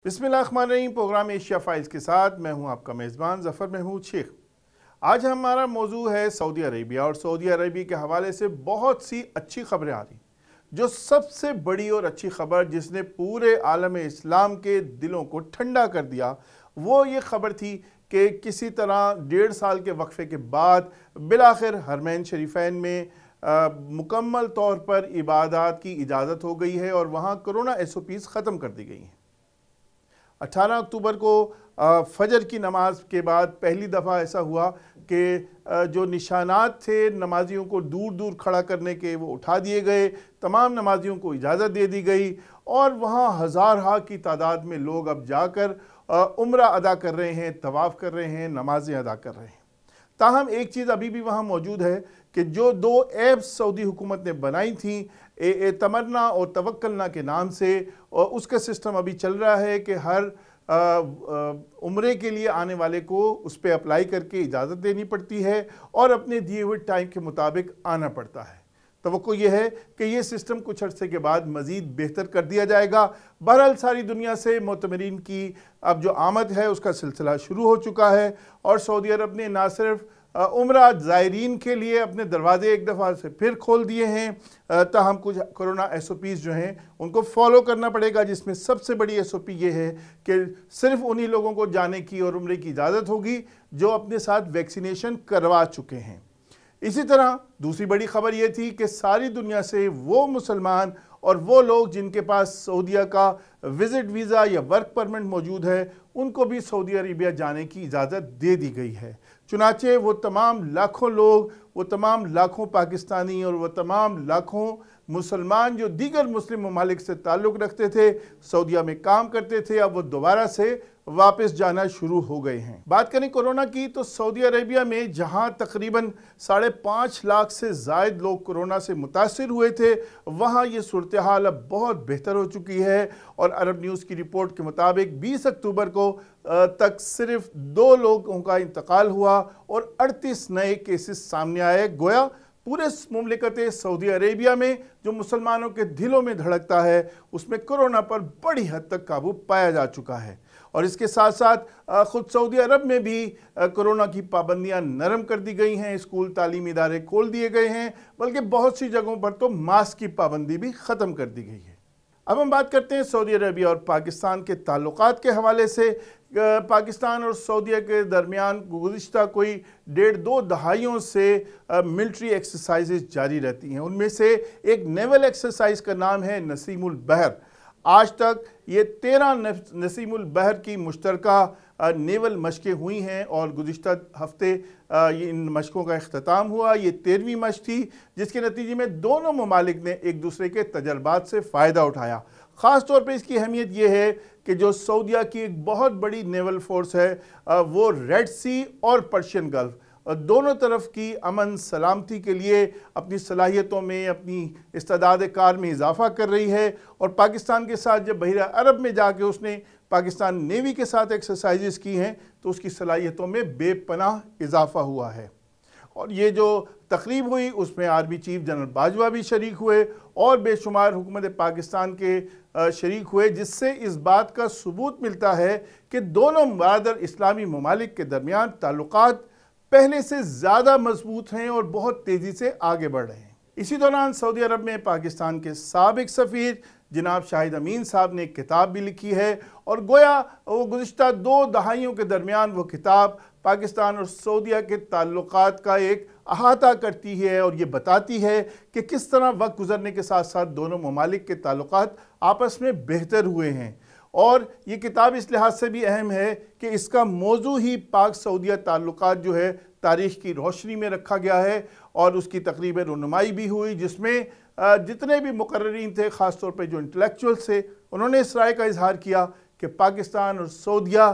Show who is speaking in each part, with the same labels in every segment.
Speaker 1: बिस्मिल्लाहिर्रहमानिर्रहीम। Programme Asia files के साथ मैं हूं आपका मेज़बान ज़फ़र महमूद शेख। आज हमारा मौजू है सऊदी अरेबिया और सऊदी अरेबिया के हवाले से बहुत सी अच्छी खबरें आ रही। जो सबसे बड़ी और अच्छी खबर जिसने पूरे आलम इस्लाम के दिलों को ठंडा कर दिया वो ये खबर थी कि किसी तरह 1.5 साल के वक्फे के बाद बिलाखिर हरमैन शरीफैन में मुकम्मल तौर पर इबादत की इजाज़त हो गई है और वहाँ कोरोना SOPs ख़त्म कर दी गई हैं। 18 अक्टूबर को फजर की नमाज के बाद पहली दफ़ा ऐसा हुआ कि जो निशानात थे नमाजियों को दूर दूर खड़ा करने के वो उठा दिए गए, तमाम नमाजियों को इजाज़त दे दी गई और वहाँ हज़ार की तादाद में लोग अब जाकर उम्रा अदा कर रहे हैं, तवाफ़ कर रहे हैं, नमाज़ें अदा कर रहे हैं। ताहम एक चीज़ अभी भी वहाँ मौजूद है कि जो 2 ऐप्स सऊदी हुकूमत ने बनाई थी तमन्ना और तवक्कलना के नाम से, और उसका सिस्टम अभी चल रहा है कि हर उम्रे के लिए आने वाले को उस पर अप्लाई करके इजाज़त देनी पड़ती है और अपने दिए हुए टाइम के मुताबिक आना पड़ता है। तवक्को ये है कि ये सिस्टम कुछ अर्से के बाद मज़ीद बेहतर कर दिया जाएगा। बहरहाल सारी दुनिया से मोतमरीन की अब जो आमद है उसका सिलसिला शुरू हो चुका है और सऊदी अरब ने ना सिर्फ उम्रा ज़ायरीन के लिए अपने दरवाज़े एक दफ़ा से फिर खोल दिए हैं, ताहम कुछ कोरोना SOPs जो हैं उनको फॉलो करना पड़ेगा, जिसमें सबसे बड़ी SOP ये है कि सिर्फ उन्हीं लोगों को जाने की और उम्रे की इजाज़त होगी जो अपने साथ वैक्सीनेशन करवा चुके हैं। इसी तरह दूसरी बड़ी खबर ये थी कि सारी दुनिया से वो मुसलमान और वो लोग जिनके पास सऊदीया का विज़िट वीज़ा या वर्क परमिट मौजूद है उनको भी सऊदी अरेबिया जाने की इजाज़त दे दी गई है। चुनाचे वो तमाम लाखों लोग, वो तमाम लाखों पाकिस्तानी और वो तमाम लाखों मुसलमान जो दीगर मुस्लिम ममालिक से ताल्लुक़ रखते थे, सऊदीया में काम करते थे, अब वो दोबारा से वापस जाना शुरू हो गए हैं। बात करें कोरोना की तो सऊदी अरेबिया में जहां तकरीबन 5.5 लाख से ज़ायद लोग कोरोना से मुतासिर हुए थे, वहां ये सूरत हाल अब बहुत बेहतर हो चुकी है और अरब न्यूज़ की रिपोर्ट के मुताबिक 20 अक्टूबर को तक सिर्फ 2 लोगों का इंतकाल हुआ और 38 नए केसेस सामने आए। गोया पूरे मुमलिकत सऊदी अरेबिया में जो मुसलमानों के दिलों में धड़कता है उसमें कोरोना पर बड़ी हद तक काबू पाया जा चुका है। और इसके साथ साथ ख़ुद सऊदी अरब में भी कोरोना की पाबंदियां नरम कर दी गई हैं, स्कूल तालीमी इदारे खोल दिए गए हैं, बल्कि बहुत सी जगहों पर तो मास्क की पाबंदी भी ख़त्म कर दी गई है। अब हम बात करते हैं सऊदी अरेबिया और पाकिस्तान के ताल्लुकात के हवाले से। पाकिस्तान और सऊदीया के दरमियान गुज़िश्ता कोई 1.5-2 दहाइयों से मिलिट्री एक्सरसाइजेज जारी रहती हैं। उनमें से एक नेवल एक्सरसाइज का नाम है नसीमुल बहर। आज तक ये 13 नसीमुल बहर की मुश्तरका नेवल मशकें हुई हैं और गुज़िश्ता हफ्ते इन मशकों का इख्तिताम हुआ। ये 13वीं मशक थी जिसके नतीजे में दोनों ममालिक ने एक दूसरे के तजर्बात से फ़ायदा उठाया। ख़ास तौर पर इसकी अहमियत ये है कि जो सऊदीया की एक बहुत बड़ी नेवल फोर्स है वो रेड सी और पर्शियन गल्फ़ दोनों तरफ की अमन सलामती के लिए अपनी सलाहियतों में, अपनी इस्तेदाद कार में इजाफ़ा कर रही है। और पाकिस्तान के साथ जब बहरा अरब में जाके उसने पाकिस्तान नेवी के साथ एक्सरसाइजेस की हैं तो उसकी सलाहियतों में बेपनाह इजाफ़ा हुआ है। और ये जो तकरीब हुई उसमें आर्मी चीफ जनरल बाजवा भी शरीक हुए और बेशुमार हुकूमत पाकिस्तान के शरीक हुए, जिससे इस बात का सबूत मिलता है कि दोनों बरादर इस्लामी ममालिक के दरमियान ताल्लुकात पहले से ज़्यादा मजबूत हैं और बहुत तेज़ी से आगे बढ़ रहे हैं। इसी दौरान सऊदी अरब में पाकिस्तान के साबिक सफ़ीर जनाब शाहिद अमीन साहब ने एक किताब भी लिखी है और गोया वो गुज़िश्ता 2 दहाइयों के दरमियान वो किताब पाकिस्तान और सऊदीया के ताल्लुकात का एक अहाता करती है और ये बताती है कि किस तरह वक्त गुजरने के साथ साथ दोनों ममालिक के ताल्लुकात आपस में बेहतर हुए हैं। और ये किताब इस लिहाज से भी अहम है कि इसका मौजू ही पाक सऊदीया ताल्लुकात जो है तारीख़ की रोशनी में रखा गया है और उसकी तकरीब रुनुमाई भी हुई, जिसमें जितने भी मुकर्ररीन थे, ख़ास तौर पे जो इंटेलेक्चुअल्स थे, उन्होंने इस राय का इजहार किया कि पाकिस्तान और सऊदीया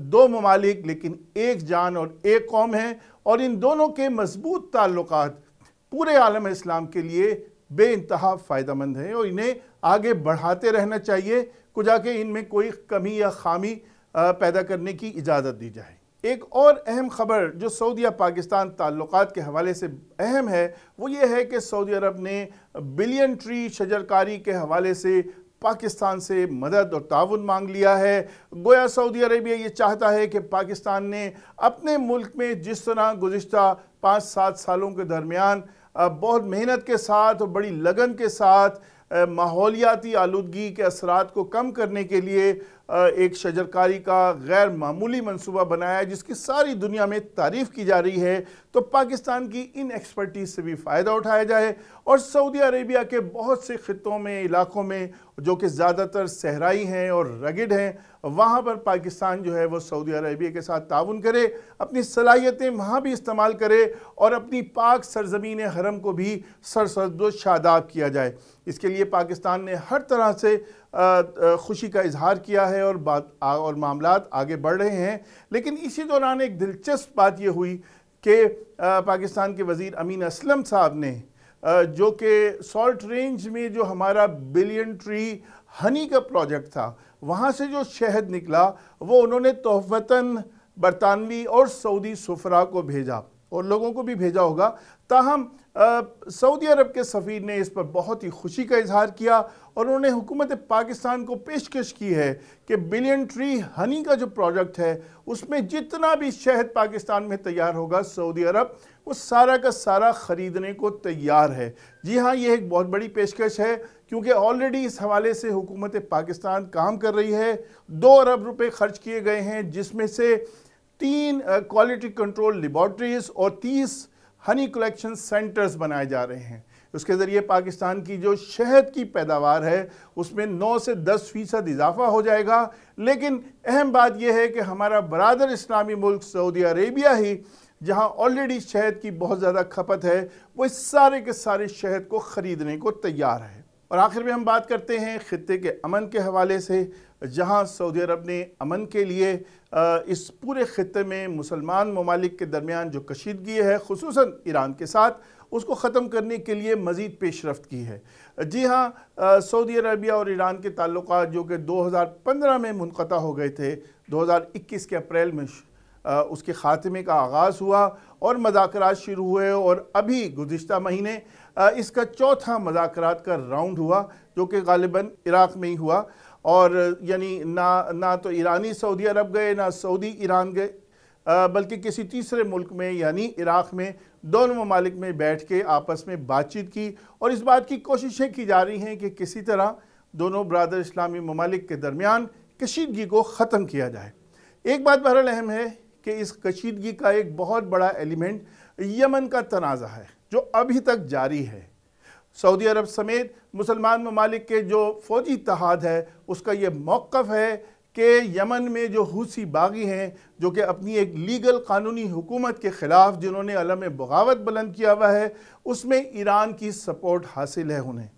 Speaker 1: 2 ममालिक लेकिन एक जान और एक कौम हैं और इन दोनों के मजबूत ताल्लुकात पूरे आलम इस्लाम के लिए बेइंतहा फ़ायदेमंद हैं और इन्हें आगे बढ़ाते रहना चाहिए, को जाके इनमें कोई कमी या खामी पैदा करने की इजाज़त दी जाए। एक और अहम ख़बर जो सऊदीया पाकिस्तान ताल्लुकात के हवाले से अहम है वो ये है कि सऊदी अरब ने बिलियन ट्री शजरकारी के हवाले से पाकिस्तान से मदद और ताउन मांग लिया है। गोया सऊदी अरेबिया ये चाहता है कि पाकिस्तान ने अपने मुल्क में जिस तरह गुज़िश्ता 5-7 सालों के दरमियान बहुत मेहनत के साथ और बड़ी लगन के साथ माहौलियाती आलूदगी के असरात को कम करने के लिए एक शजरकारी का गैर मामूली मंसूबा बनाया है जिसकी सारी दुनिया में तारीफ़ की जा रही है, तो पाकिस्तान की इन एक्सपर्टीज़ से भी फ़ायदा उठाया जाए और सऊदी अरेबिया के बहुत से ख़ित्तों में, इलाक़ों में जो कि ज़्यादातर सहराई हैं और रगिड हैं, वहाँ पर पाकिस्तान जो है वो सऊदी अरेबिया के साथ ताउन करे, अपनी सलाहियतें वहाँ भी इस्तेमाल करे और अपनी पाक सरज़मीन हरम को भी सरसब्ज़ व शादाब किया जाए। इसके लिए पाकिस्तान ने हर तरह से खुशी का इजहार किया है और मामलात आगे बढ़ रहे हैं। लेकिन इसी दौरान एक दिलचस्प बात ये हुई कि पाकिस्तान के वज़ीर अमीन असलम साहब ने जो कि सॉल्ट रेंज में जो हमारा बिलियन ट्री हनी का प्रोजेक्ट था, वहाँ से जो शहद निकला वो उन्होंने तोहफ़तन बरतानवी और सऊदी सुफरा को भेजा और लोगों को भी भेजा होगा। ताहम सऊदी अरब के सफ़ीर ने इस पर बहुत ही खुशी का इजहार किया और उन्होंने हुकूमत पाकिस्तान को पेशकश की है कि बिलियन ट्री हनी का जो प्रोजेक्ट है उसमें जितना भी शहद पाकिस्तान में तैयार होगा, सऊदी अरब वो सारा का सारा ख़रीदने को तैयार है। जी हाँ, ये एक बहुत बड़ी पेशकश है क्योंकि ऑलरेडी इस हवाले से हुकूमत पाकिस्तान काम कर रही है। 2 अरब रुपए खर्च किए गए हैं, जिसमें से 3 क्वालिटी कंट्रोल लेबॉर्ट्रीज़ और 30 हनी कलेक्शन सेंटर्स बनाए जा रहे हैं। उसके ज़रिए पाकिस्तान की जो शहद की पैदावार है उसमें 9 से 10% इजाफा हो जाएगा। लेकिन अहम बात यह है कि हमारा बरादर इस्लामी मुल्क सऊदी अरेबिया ही, जहां ऑलरेडी शहद की बहुत ज़्यादा खपत है, वो इस सारे के सारे शहद को ख़रीदने को तैयार है। और आखिर में हम बात करते हैं खित्ते के अमन के हवाले से, जहां सऊदी अरब ने अमन के लिए इस पूरे खित्ते में मुसलमान ममालिक के दरमियान जो कशीदगी है, खुसूसन ईरान के साथ, उसको ख़त्म करने के लिए मज़ीद पेशरफ्त की है। जी हाँ, सऊदी अरबिया और ईरान के ताल्लुकात जो कि 2015 में मुनक़ता हो गए थे, 2021 के अप्रैल में उसके ख़ात्मे का आगाज़ हुआ और मज़ाकरात शुरू हुए और अभी गुज़िश्ता महीने इसका चौथा मज़ाकरात का राउंड हुआ जो कि ग़ालिबन इराक़ में ही हुआ। और यानी ना तो ईरानी सऊदी अरब गए, ना सऊदी ईरान गए, बल्कि किसी तीसरे मुल्क में यानी इराक़ में दोनों ममालिक में बैठ के आपस में बातचीत की और इस बात की कोशिशें की जा रही हैं कि किसी तरह दोनों बरादर इस्लामी ममालिक के दरमियान कशीदगी को ख़त्म किया जाए। एक बात बहरहाल अहम है कि इस कशीदगी का एक बहुत बड़ा एलिमेंट यमन का तनाज़ा है जो अभी तक जारी है। सऊदी अरब समेत मुसलमान ममालिक के जो फ़ौजी इत्तेहाद है उसका ये मौक़िफ़ है कि यमन में जो हूसी बागी हैं, जो कि अपनी एक लीगल कानूनी हुकूमत के ख़िलाफ़ जिन्होंने अलम बगावत बुलंद किया हुआ है, उसमें ईरान की सपोर्ट हासिल है उन्हें।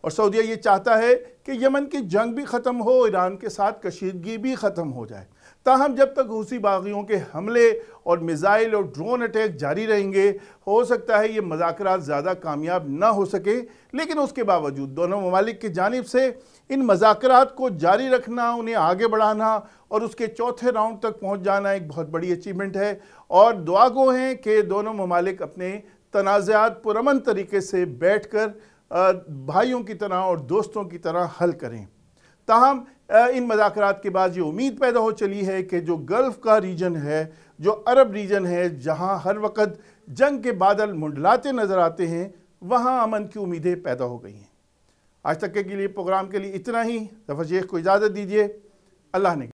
Speaker 1: और सऊदीया ये चाहता है कि यमन की जंग भी ख़त्म हो, ईरान के साथ कशीदगी भी ख़त्म हो जाए। ताहम जब तक हूसी बागियों के हमले और मिज़ाइल और ड्रोन अटैक जारी रहेंगे, हो सकता है ये मज़ाकरात ज़्यादा कामयाब ना हो सके। लेकिन उसके बावजूद दोनों ममालिक की जानिब से इन मज़ाकरात को जारी रखना, उन्हें आगे बढ़ाना और उसके चौथे राउंड तक पहुँच जाना एक बहुत बड़ी अचीवमेंट है। और दुआ गो हैं कि दोनों ममालिक अपने तनाज़ात पुरअमन तरीके से बैठ कर भाइयों की तरह और दोस्तों की तरह हल करें। ताहम इन मज़ाकरात के बाद ये उम्मीद पैदा हो चली है कि जो गल्फ़ का रीजन है, जो अरब रीजन है, जहाँ हर वक़्त जंग के बादल मुंडलाते नज़र आते हैं, वहाँ अमन की उम्मीदें पैदा हो गई हैं। आज तक के लिए प्रोग्राम के लिए इतना ही। ज़फ़र शेख को इजाज़त दीजिए। अल्लाह ने